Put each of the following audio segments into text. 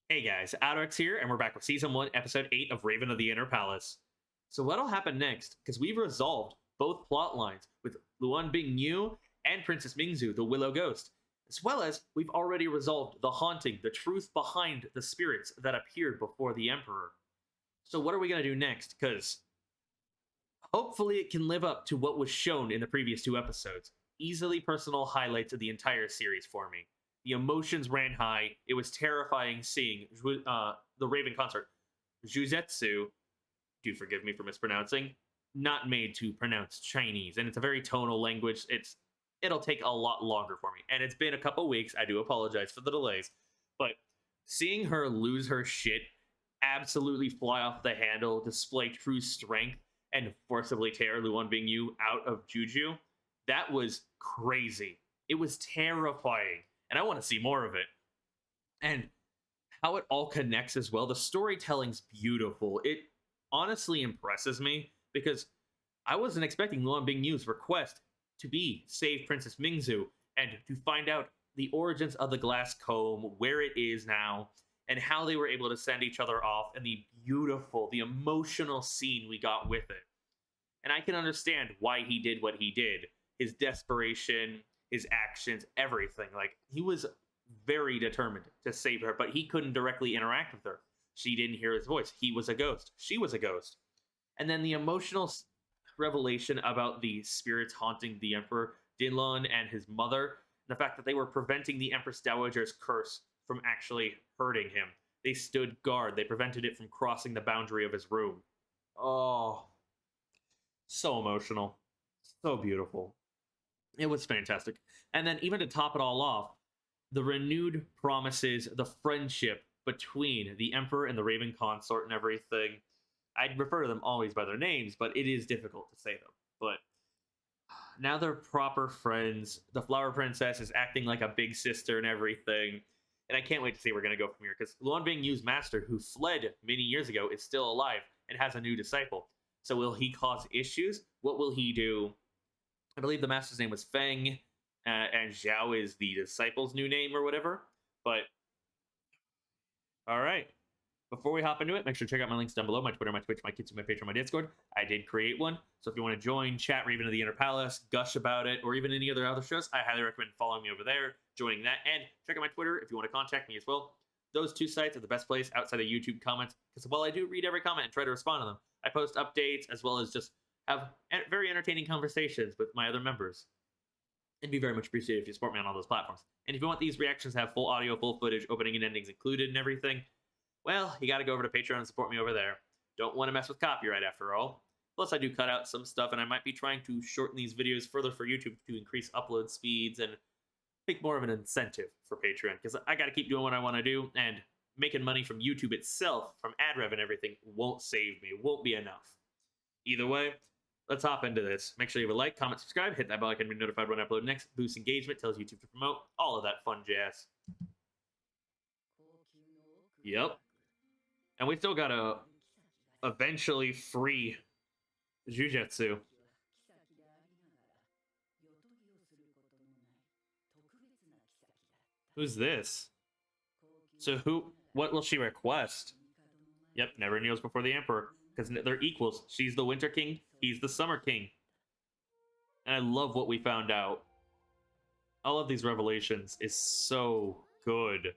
Hey guys, AlduicS here, and we're back with Season 1, Episode 8 of Raven of the Inner Palace. So what'll happen next? Because we've resolved both plot lines with Luan Bingyu and Princess Mingzu, the Willow Ghost, as well as we've already resolved the haunting, the truth behind the spirits that appeared before the Emperor. So what are we going to do next? Because hopefully it can live up to what was shown in the previous two episodes. Easily personal highlights of the entire series for me. The emotions ran high. It was terrifying seeing the Raven Consort, Jiu-Jitsu, do forgive me for mispronouncing, not made to pronounce Chinese. And it's a very tonal language. It'll take a lot longer for me. And it's been a couple weeks. I do apologize for the delays. But seeing her lose her shit, absolutely fly off the handle, display true strength, and forcibly tear Luan Bingyu out of Jiu-Jitsu, that was crazy. It was terrifying. And I want to see more of it. And how it all connects as well. The storytelling's beautiful. It honestly impresses me because I wasn't expecting Luan Bingyu's request to be save Princess Mingzu and to find out the origins of the glass comb, where it is now, and how they were able to send each other off, and the beautiful, the emotional scene we got with it. And I can understand why he did what he did. His desperation, his actions, everything. Like, he was very determined to save her, but he couldn't directly interact with her. She didn't hear his voice. He was a ghost. She was a ghost. And then the emotional revelation about the spirits haunting the Emperor, Dinlon and his mother, the fact that they were preventing the Empress Dowager's curse from actually hurting him. They stood guard. They prevented it from crossing the boundary of his room. Oh, so emotional. So beautiful. It was fantastic. And then even to top it all off, the renewed promises, the friendship between the Emperor and the Raven Consort and everything. I'd refer to them always by their names, but it is difficult to say them. But now they're proper friends. The Flower Princess is acting like a big sister and everything. And I can't wait to see where we're going to go from here, because Luan Bingyu's master, who fled many years ago, is still alive and has a new disciple. So will he cause issues? What will he do? I believe the master's name was Feng, and Zhao is the disciple's new name or whatever. But, all right. Before we hop into it, make sure to check out my links down below. My Twitter, my Twitch, my Kitsu, my Patreon, my Discord. I did create one. So if you want to join, chat Raven of the Inner Palace, gush about it, or even any other shows, I highly recommend following me over there, joining that, and check out my Twitter if you want to contact me as well. Those two sites are the best place outside of YouTube comments, because while I do read every comment and try to respond to them, I post updates as well as just have very entertaining conversations with my other members. It'd be very much appreciated if you support me on all those platforms. And if you want these reactions to have full audio, full footage, opening and endings included and everything, well, you got to go over to Patreon and support me over there. Don't want to mess with copyright after all. Plus, I do cut out some stuff, and I might be trying to shorten these videos further for YouTube to increase upload speeds and make more of an incentive for Patreon, because I got to keep doing what I want to do, and making money from YouTube itself, from ad rev and everything, won't save me, won't be enough. Either way, let's hop into this. Make sure you have a like, comment, subscribe, hit that bell icon to be notified when I upload next. Boost engagement, tells YouTube to promote, all of that fun jazz. Yep. And we still gotta eventually free Jiu-Jitsu. Who's this? So what will she request? Yep, never kneels before the Emperor, because they're equals. She's the Winter King, he's the Summer King. And I love what we found out. All of these revelations is so good.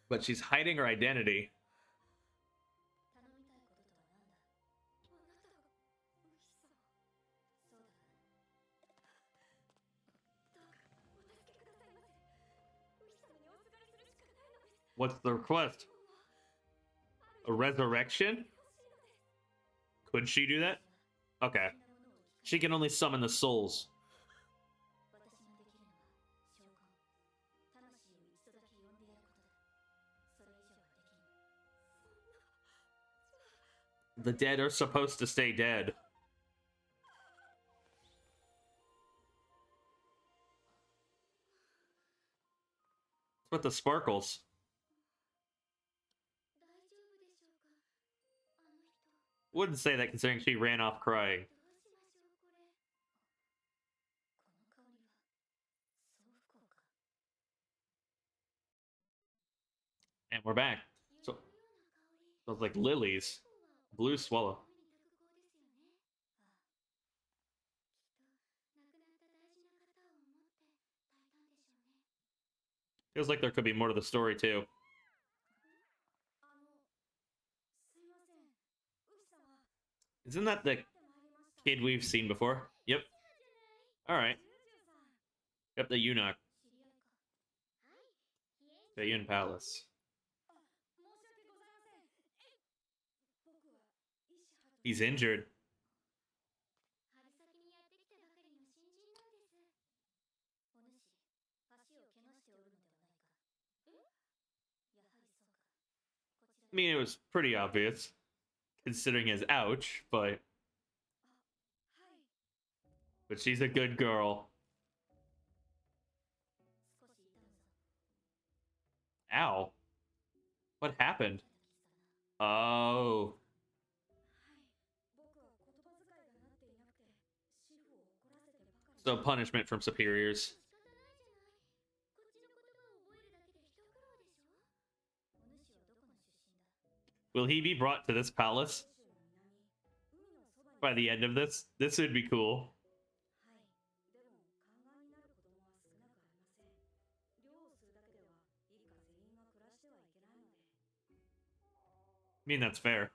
But she's hiding her identity. What's the request? A resurrection? Could she do that? Okay. She can only summon the souls. The dead are supposed to stay dead. What's with the sparkles? wouldn't say that considering she ran off crying. And we're back. So, smells like lilies. Blue swallow. Feels like there could be more to the story, too. Isn't that the kid we've seen before? Yep. Alright. Yep, the eunuch. The Yun Palace. He's injured. I mean, it was pretty obvious, considering his ouch, but she's a good girl. Ow. What happened? Oh. So punishment from superiors. Will he be brought to this palace by the end of this? This would be cool. I mean, that's fair.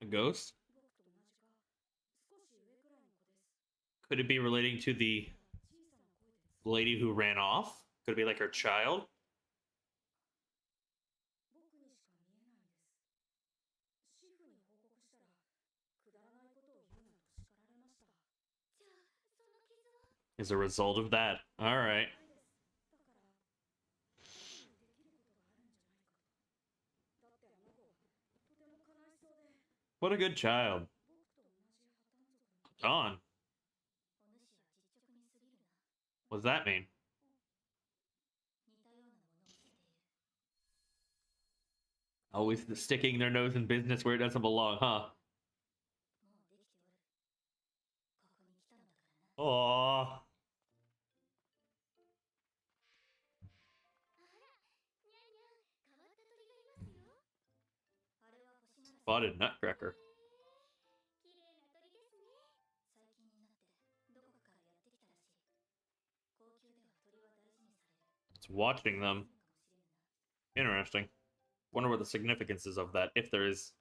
A ghost? Could it be relating to the lady who ran off? Could it be like her child? As a result of that. Alright. What a good child. Dawn. What does that mean? Always sticking their nose in business where it doesn't belong, huh? Aww. Spotted nutcracker. It's watching them. Interesting. Wonder what the significance is of that, if there is.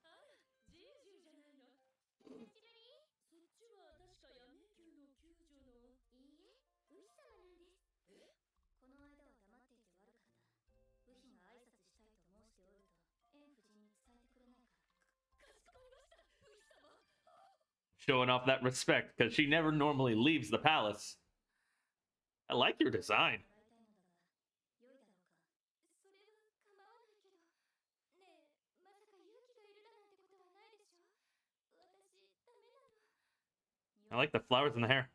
Showing off that respect, because she never normally leaves the palace. I like your design. I like the flowers in the hair.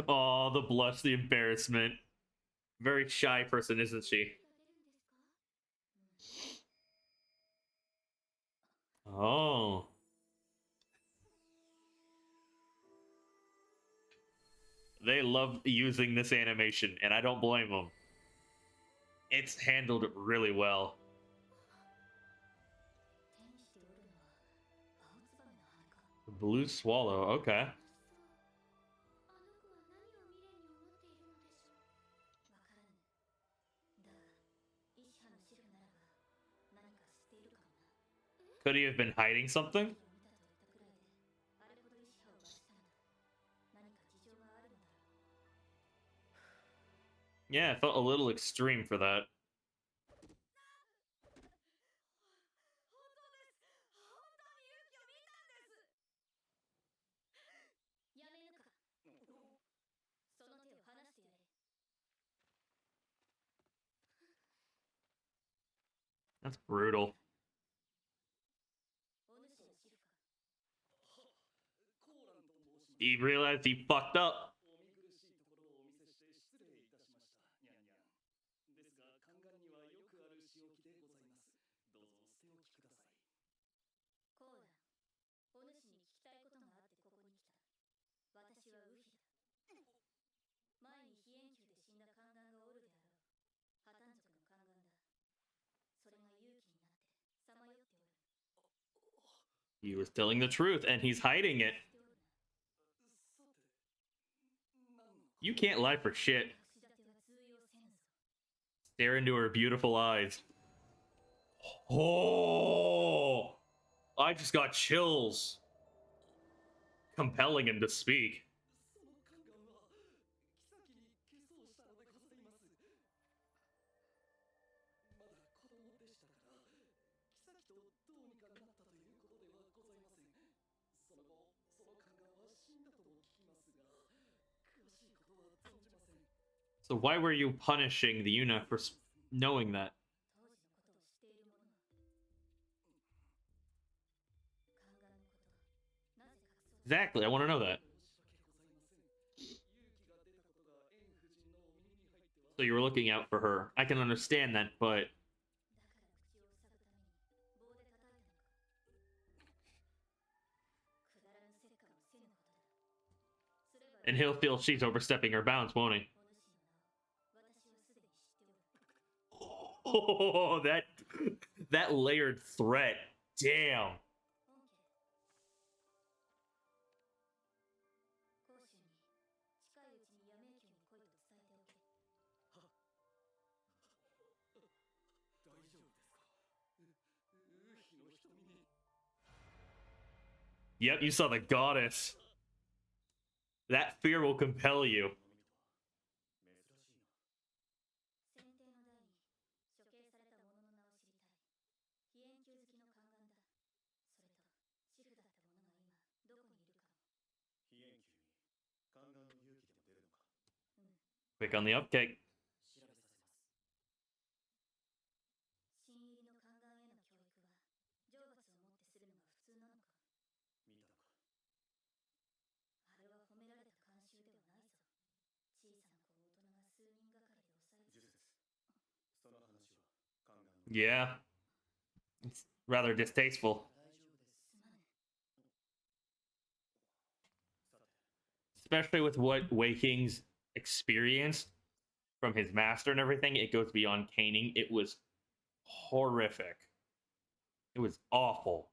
Oh, the blush, the embarrassment. Very shy person, isn't she? Oh. They love using this animation, and I don't blame them. It's handled really well. Blue swallow, okay. Could he have been hiding something? Yeah, it felt a little extreme for that. That's brutal. He realized he fucked up. He was telling the truth, and he's hiding it. You can't lie for shit. Stare into her beautiful eyes. Oh! I just got chills. Compelling him to speak. So why were you punishing the eunuch for knowing that? Exactly, I want to know that. So you were looking out for her. I can understand that, but... And he'll feel she's overstepping her bounds, won't he? Oh, that layered threat. Damn. Yep, you saw the goddess. That fear will compel you. Quick on the upkick. Yeah. It's rather distasteful. Especially with what Wei King's experienced from his master and everything, it goes beyond caning. It was horrific. It was awful.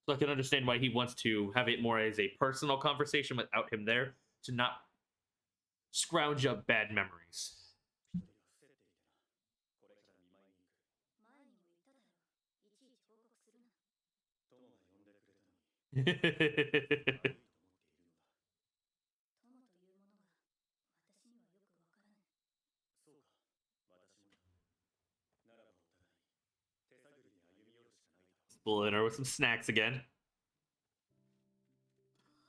So I can understand why he wants to have it more as a personal conversation without him there, to not scrounge up bad memories. Bullying her with some snacks again.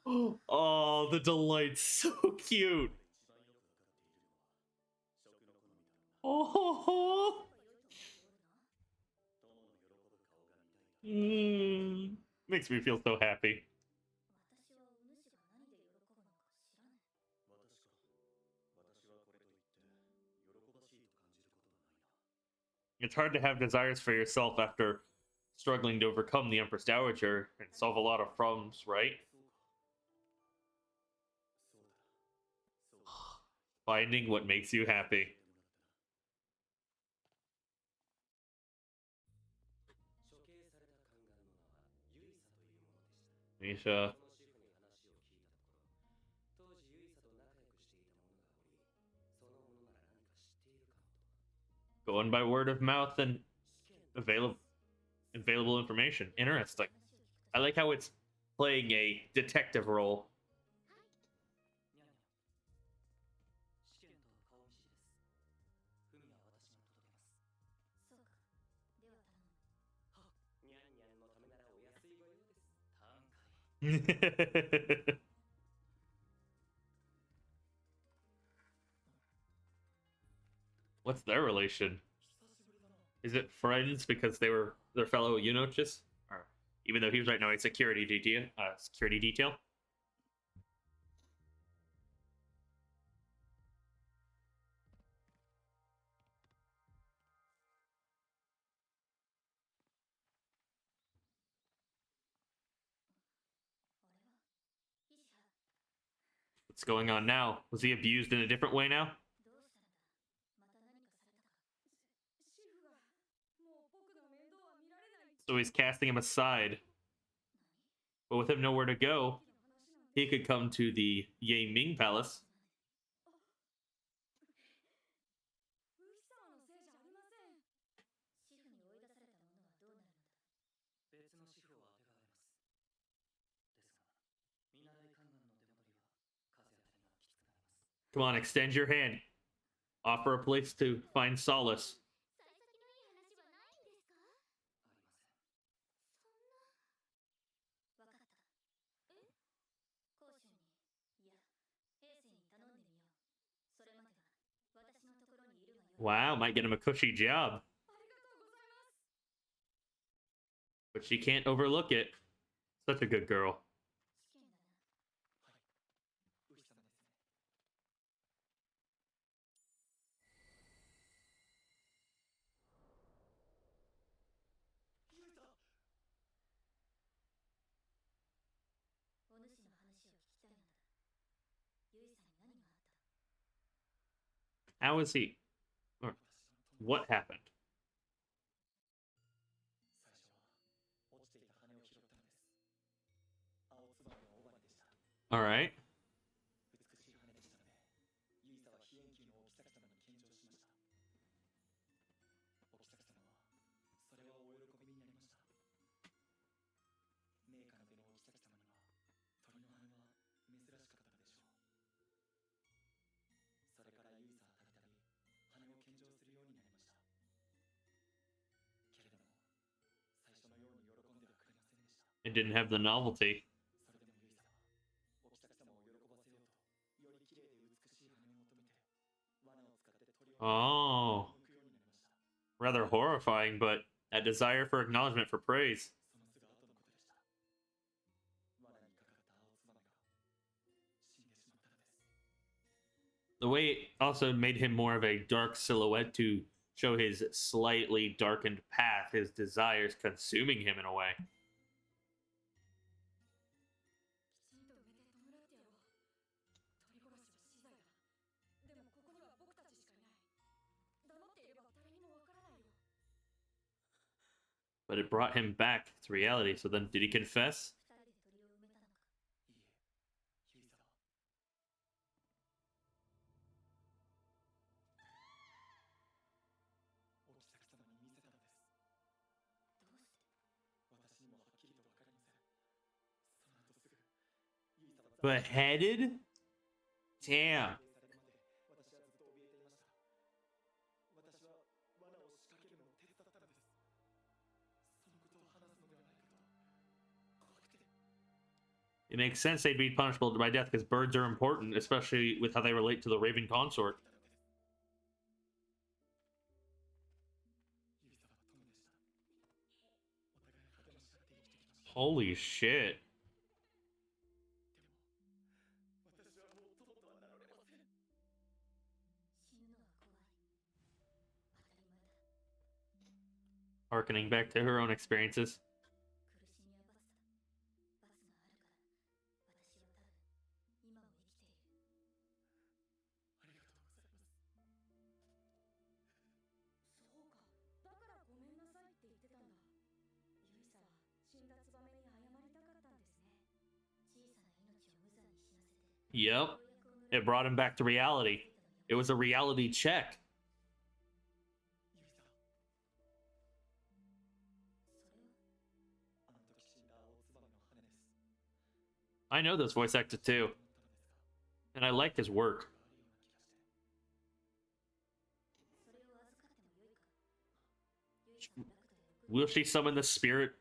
Oh, the delight's so cute. Oh, makes me feel so happy. It's hard to have desires for yourself after struggling to overcome the Empress Dowager and solve a lot of problems, right? Finding what makes you happy. Misha. Going by word of mouth and available information. Interesting. I like how it's playing a detective role. What's their relation? Is it friends because they were their fellow eunuchs? Or even though he was right now a security detail? What's going on now? Was he abused in a different way now? So he's casting him aside. But with him nowhere to go, he could come to the Yi Ming Palace. Come on, extend your hand. Offer a place to find solace. Wow, might get him a cushy job. But she can't overlook it. Such a good girl. How is he? Or what happened? All right. It didn't have the novelty. Oh. Rather horrifying, but a desire for acknowledgement, for praise. The way it also made him more of a dark silhouette to show his slightly darkened path, his desires consuming him in a way. But it brought him back to reality. So then, did he confess? Beheaded? Damn. It makes sense they'd be punishable by death because birds are important, especially with how they relate to the Raven Consort. Holy shit. Harkening back to her own experiences. Yep. It brought him back to reality. It was a reality check. I know this voice actor too. And I like his work. Will she summon the spirit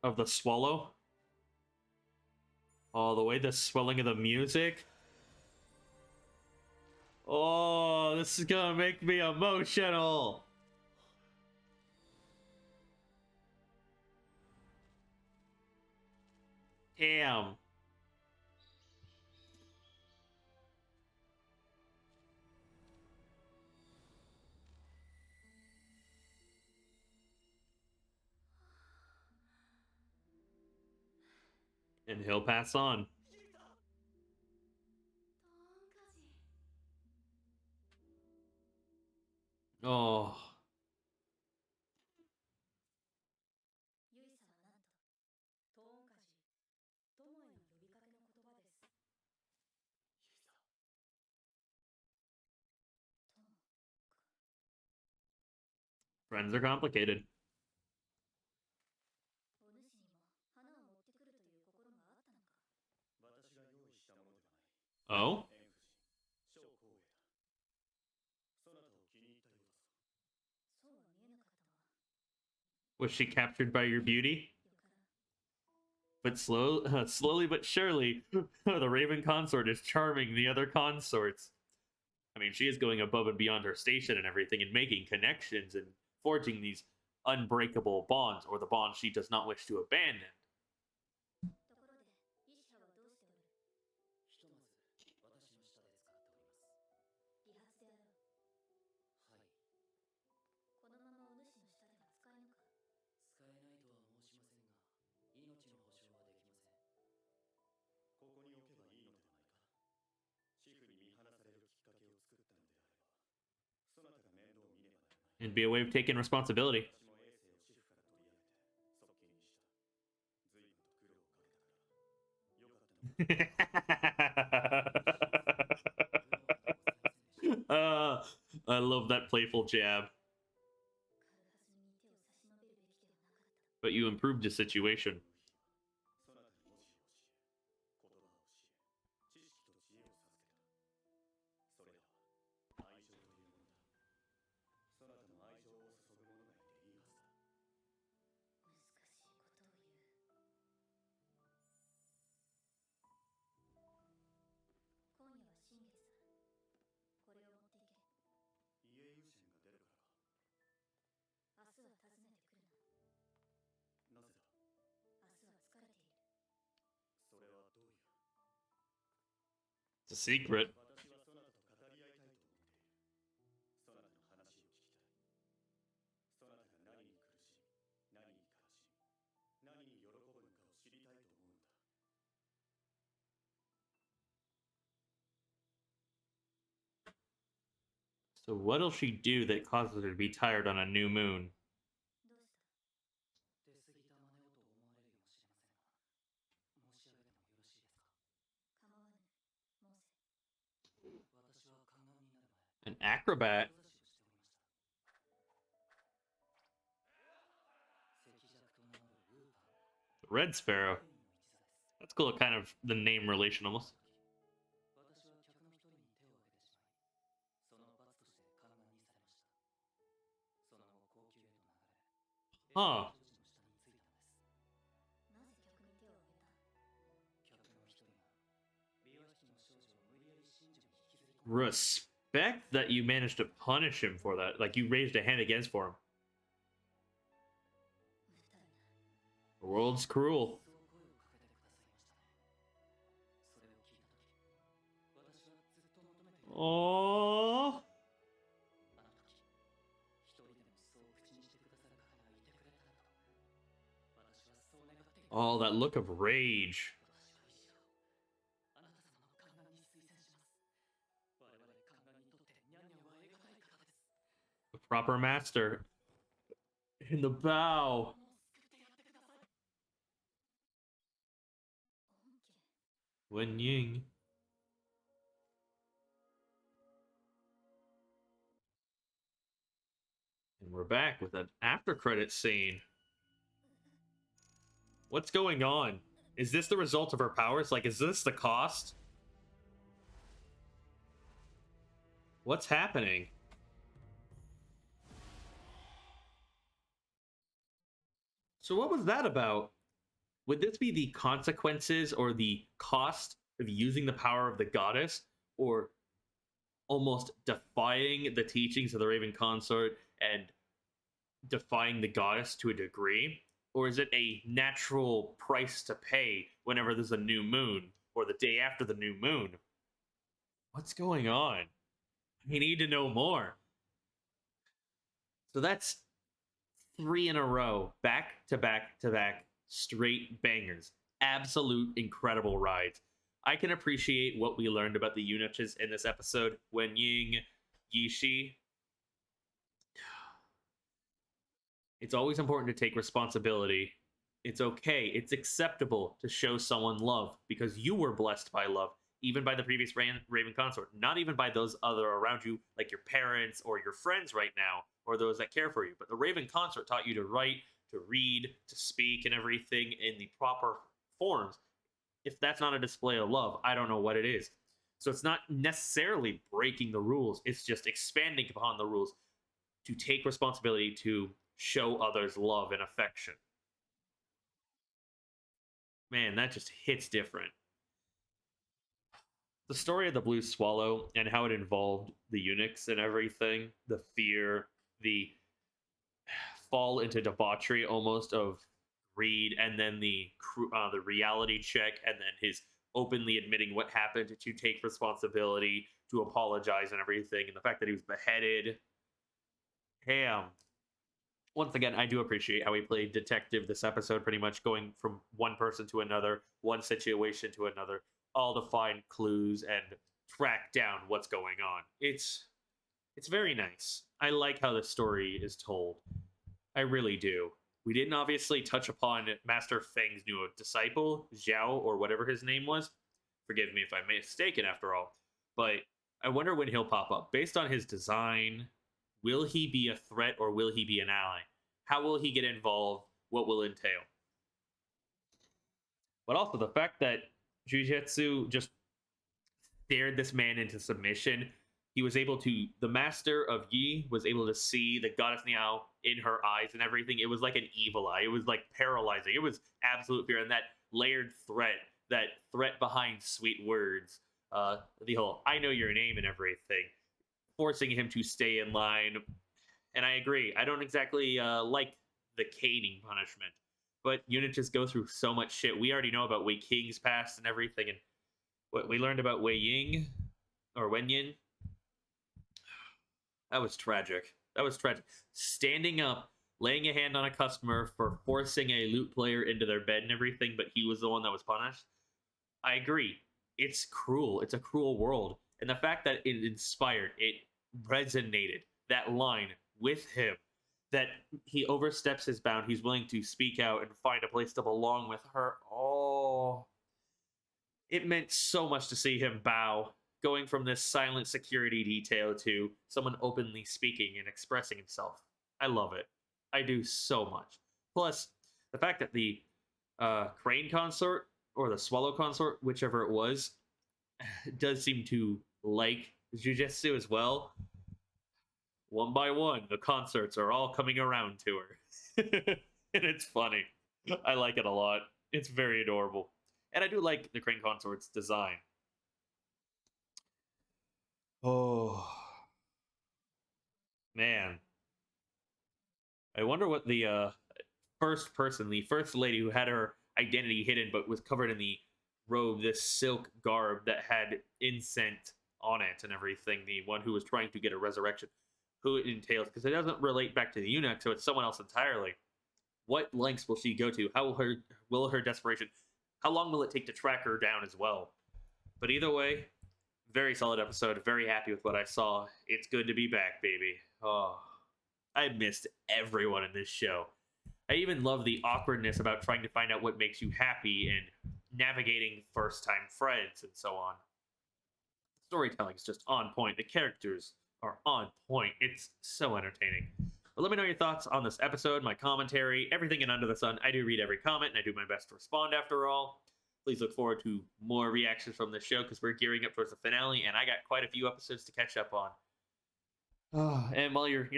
of the swallow? Oh, the way the swelling of the music. Oh, this is gonna make me emotional. Damn. And he'll pass on. Oh. Friends are complicated. Oh? Was she captured by your beauty? But slowly but surely, the Raven Consort is charming the other consorts. I mean, she is going above and beyond her station and everything and making connections and forging these unbreakable bonds, or the bonds she does not wish to abandon. It'd be a way of taking responsibility. I love that playful jab. But you improved the situation. It's a secret. So what'll she do that causes her to be tired on a new moon? An acrobat? Red Sparrow. That's cool, kind of the name relation almost. Huh. Respect that you managed to punish him for that. Like, you raised a hand against for him. The world's cruel. Oh. Oh, that look of rage. The proper master. In the bow. Wen Ying. And we're back with an after credit scene. What's going on? Is this the result of her powers? Like, is this the cost? What's happening? So what was that about? Would this be the consequences or the cost of using the power of the goddess, or almost defying the teachings of the Raven Consort and defying the goddess to a degree? Or is it a natural price to pay whenever there's a new moon or the day after the new moon? What's going on? We need to know more. So that's 3 in a row, back to back to back, straight bangers. Absolute incredible rides. I can appreciate what we learned about the eunuchs in this episode. Wen Ying, Yi Siha, It's always important to take responsibility. It's okay. It's acceptable to show someone love because you were blessed by love, even by the previous Raven Consort, not even by those other around you, like your parents or your friends right now, or those that care for you. But the Raven Consort taught you to write, to read, to speak, and everything in the proper forms. If that's not a display of love, I don't know what it is. So it's not necessarily breaking the rules, it's just expanding upon the rules to take responsibility to show others love and affection. Man, that just hits different. The story of the Blue Swallow and how it involved the eunuchs and everything, the fear, the fall into debauchery almost of greed, and then the reality check, and then his openly admitting what happened to take responsibility, to apologize and everything, and the fact that he was beheaded. Damn. Once again, I do appreciate how he played detective this episode, pretty much going from one person to another, one situation to another, all to find clues and track down what's going on. It's very nice. I like how the story is told. I really do. We didn't obviously touch upon Master Feng's new disciple, Zhao, or whatever his name was. Forgive me if I'm mistaken after all. But I wonder when he'll pop up. Based on his design, will he be a threat or will he be an ally? How will he get involved? What will entail? But also the fact that Jiu-Jitsu just stared this man into submission. He was able to, the master of Yi was able to see the goddess Niao in her eyes and everything. It was like an evil eye. It was like paralyzing. It was absolute fear. And that layered threat, that threat behind sweet words, the whole, I know your name and everything, forcing him to stay in line. And I agree. I don't exactly like the caning punishment, but units just go through so much shit. We already know about Wei King's past and everything. And what we learned about Wei Ying or Wen Ying, that was tragic. That was tragic. Standing up, laying a hand on a customer for forcing a loot player into their bed and everything, but he was the one that was punished. I agree. It's cruel. It's a cruel world. And the fact that it inspired, it resonated, that line with him, that he oversteps his bound, he's willing to speak out and find a place to belong with her. Oh, it meant so much to see him bow, going from this silent security detail to someone openly speaking and expressing himself. I love it. I do so much. Plus, the fact that the crane consort, or the swallow consort, whichever it was, does seem to like Jiu-Jitsu as well. One by one, the consorts are all coming around to her. And it's funny. I like it a lot. It's very adorable. And I do like the crane consort's design. Oh, man. I wonder what the first person, the first lady who had her identity hidden but was covered in the robe, this silk garb that had incense on it and everything, the one who was trying to get a resurrection, who it entails, because it doesn't relate back to the eunuch, so it's someone else entirely. What lengths will she go to? How will her desperation, how long will it take to track her down as well? But either way, very solid episode. Very happy with what I saw. It's good to be back, baby. Oh, I missed everyone in this show. I even love the awkwardness about trying to find out what makes you happy and navigating first-time friends and so on. Storytelling is just on point. The characters are on point. It's so entertaining. But let me know your thoughts on this episode, my commentary, everything in Under the Sun. I do read every comment, and I do my best to respond after all. Please look forward to more reactions from this show, because we're gearing up towards the finale, and I got quite a few episodes to catch up on. Oh, and while you're,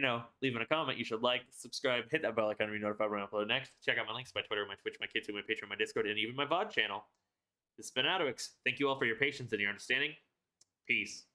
leaving a comment, you should like, subscribe, hit that bell icon to be notified when I upload next. Check out my links, my Twitter, my Twitch, my Kids, my Patreon, my Discord, and even my VOD channel. This has been AlduicS. Thank you all for your patience and your understanding. Peace.